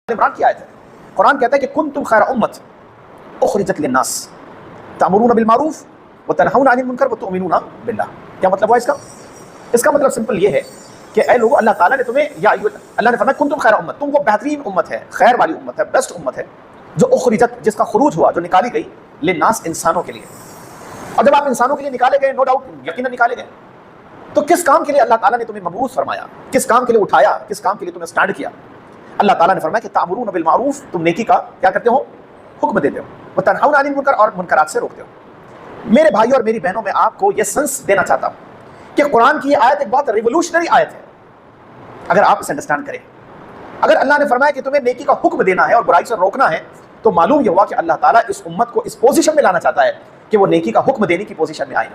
عمران کی آیت ہے. قرآن کہتا ہے کہ کنتم خیر امت اخرجت للناس تأمرون بالمعروف وتنہون عن المنکر وتؤمنون باللہ. کیا مطلب ہوا اس کا؟ اس کا مطلب سمپل یہ ہے کہ اے لوگوں، اللہ تعالیٰ نے تمہیں اللہ نے فرمایا کنتم خیر امت، تم وہ بہترین امت ہے، خیر والی امت ہے، بیسٹ امت ہے جو اخرجت، جس کا خروج ہوا، جو نکالی گئی للناس، انسانوں کے لیے. اور جب آپ انسانوں کے لیے نکالے گئے، نو ڈاؤٹ یقیناً نکالے گئے، تو کس کام کے لیے اللہ تعالیٰ نے تمہیں مبعوث فرمایا؟ کس کام کے لیے اٹھایا؟ کس کام کے لیے تمہیں سٹارٹ کیا؟ اللہ تعالیٰ نے فرمایا کہ تأمرون بالمعروف، تم نیکی کا کیا کرتے ہو؟ حکم دیتے ہو. وتنہون عن المنکر، اور منکرات سے روکتے ہو. میرے بھائیوں اور میری بہنوں، میں آپ کو یہ سنس دینا چاہتا ہوں کہ قرآن کی یہ آیت ایک بہت ریولوشنری آیت ہے اگر آپ اسے انڈرسٹینڈ کریں. اگر اللہ نے فرمایا کہ تمہیں نیکی کا حکم دینا ہے اور برائی سے روکنا ہے، تو معلوم یہ ہوا کہ اللہ تعالیٰ اس امت کو اس پوزیشن میں لانا چاہتا ہے کہ وہ نیکی کا حکم دینے کی پوزیشن میں آئے.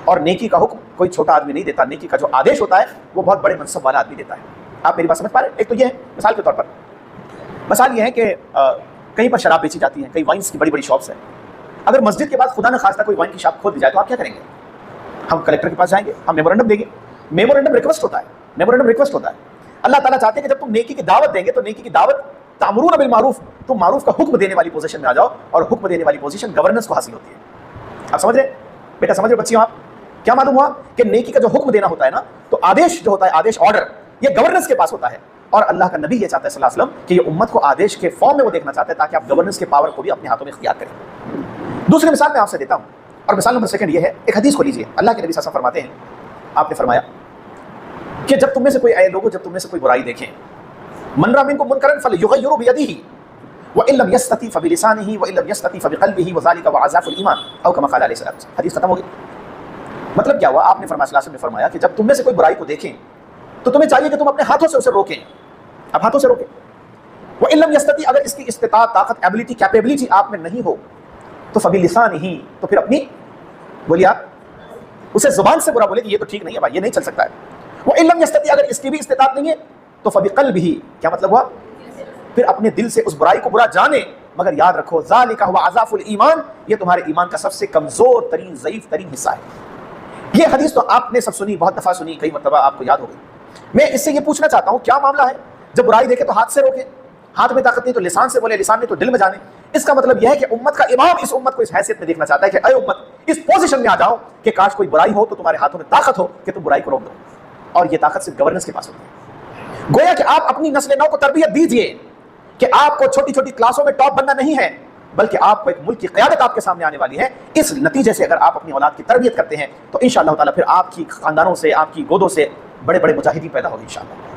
اور نیکی کا حکم کوئی چھوٹا آدمی نہیں دیتا، نیکی کا جو آدیش ہوتا ہے وہ بہت بڑے منصب والا آدمی دیتا ہے. آپ میری بات سمجھ پا رہے ہیں؟ ایک تو یہ ہے مثال کے طور پر، مثال یہ ہے کہ کہیں پر شراب بیچی جاتی ہے، کئی وائنس کی بڑی بڑی شاپس ہیں. اگر مسجد کے بعد خدا نہ خواستہ کوئی وائن کی شاپ کھول دی جائے تو آپ کیا کریں گے؟ ہم کلیکٹر کے پاس جائیں گے، ہم میمورنڈم دیں گے. میمورنڈم ریکویسٹ ہوتا ہے، میمورنڈم ریکویسٹ ہوتا ہے. اللہ تعالیٰ چاہتے ہیں کہ جب تم نیکی کی دعوت دیں گے تو نیکی کی دعوت تأمرون بالمعروف، تم معروف کا حکم دینے والی پوزیشن میں آ جاؤ. اور حکم دینے والی پوزیشن گورننس کو حاصل ہوتی ہے. آپ سمجھ رہے بیٹا؟ سمجھ رہے بچیوں؟ آپ کیا معلوم ہوا کہ نیکی کا جو حکم دینا ہوتا ہے نا، تو آدیش جو ہوتا ہے، آدیش آرڈر، یہ گورننس کے پاس ہوتا ہے. اور اللہ کا نبی یہ چاہتا ہے صلی اللہ علیہ وسلم کہ یہ امت کو آدیش کے فارم میں وہ دیکھنا چاہتا ہے تاکہ آپ گورننس کے پاور کو بھی اپنے ہاتھوں میں اختیار کریں. دوسری مثال میں آپ سے دیتا ہوں، اور مثال نمبر سیکنڈ یہ ہے. ایک حدیث کو لیجیے. اللہ کے نبی صلی اللہ علیہ وسلم فرماتے ہیں، آپ نے فرمایا کہ جب تم میں سے کوئی، اے لوگوں، جب تم میں سے کوئی برائی دیکھیں، من رأى منکم منکرا فلیغیرہ بیدہ وإن لم یستطع فبلسانہ وإن لم یستطع فبقلبہ وذلک ضعف الایمان، او کما قال علیہ الصلوۃ والسلام. حدیث ختم ہو گئی. مطلب کیا ہوا؟ آپ نے فرمایا، صلی اللہ علیہ وسلم نے فرمایا کہ جب تم میں سے کوئی برائی کو دیکھیں تو تمہیں چاہیے کہ تم اپنے ہاتھوں سے اسے روکیں. اب ہاتھوں سے روکیں. وإن لم یستطع، اگر اس کی استطاعت، طاقت، ایبلٹی، کیپیبلٹی آپ میں نہیں ہو تو فبلسانہ، تو پھر اپنی، بولیے آپ، اسے زبان سے برا بولے کہ یہ تو ٹھیک نہیں ہے بھائی، یہ نہیں چل سکتا ہے. وإن لم یستطع، اگر اس کی بھی استطاعت نہیں ہے تو فبقلبہ، کیا مطلب ہوا؟ پھر اپنے دل سے اس برائی کو برا جانے. مگر یاد رکھو ذالک هو اضعف الایمان، یہ تمہارے ایمان کا سب سے کمزور ترین، ضعیف ترین حصہ ہے. یہ حدیث تو آپ نے سب سنی، بہت دفعہ سنی، کئی مرتبہ آپ کو یاد ہو گئی. میں اس سے یہ پوچھنا چاہتا ہوں، کیا معاملہ ہے؟ جب برائی دیکھے تو ہاتھ سے روکے، ہاتھ میں طاقت نہیں تو لسان سے بولے، لسان نہیں تو دل میں جانے. اس کا مطلب یہ ہے کہ امت کا امام اس امت کو اس حیثیت میں دیکھنا چاہتا ہے کہ اے امت، اس پوزیشن میں آ جاؤ کہ کاش کوئی برائی ہو تو تمہارے ہاتھوں میں طاقت ہو کہ تم برائی کو روک دو. اور یہ طاقت صرف گورننس کے پاس ہوتی ہے. گویا کہ آپ اپنی نسل نو کو تربیت دیجئے کہ آپ کو چھوٹی چھوٹی کلاسوں میں ٹاپ بننا نہیں ہے، بلکہ آپ کو ایک ملک کی قیادت آپ کے سامنے آنے والی ہے. اس نتیجے سے اگر آپ اپنی اولاد کی تربیت کرتے ہیں تو انشاءاللہ تعالیٰ پھر آپ کی خاندانوں سے، آپ کی گودوں سے بڑے بڑے مجاہدین پیدا ہوگی انشاءاللہ.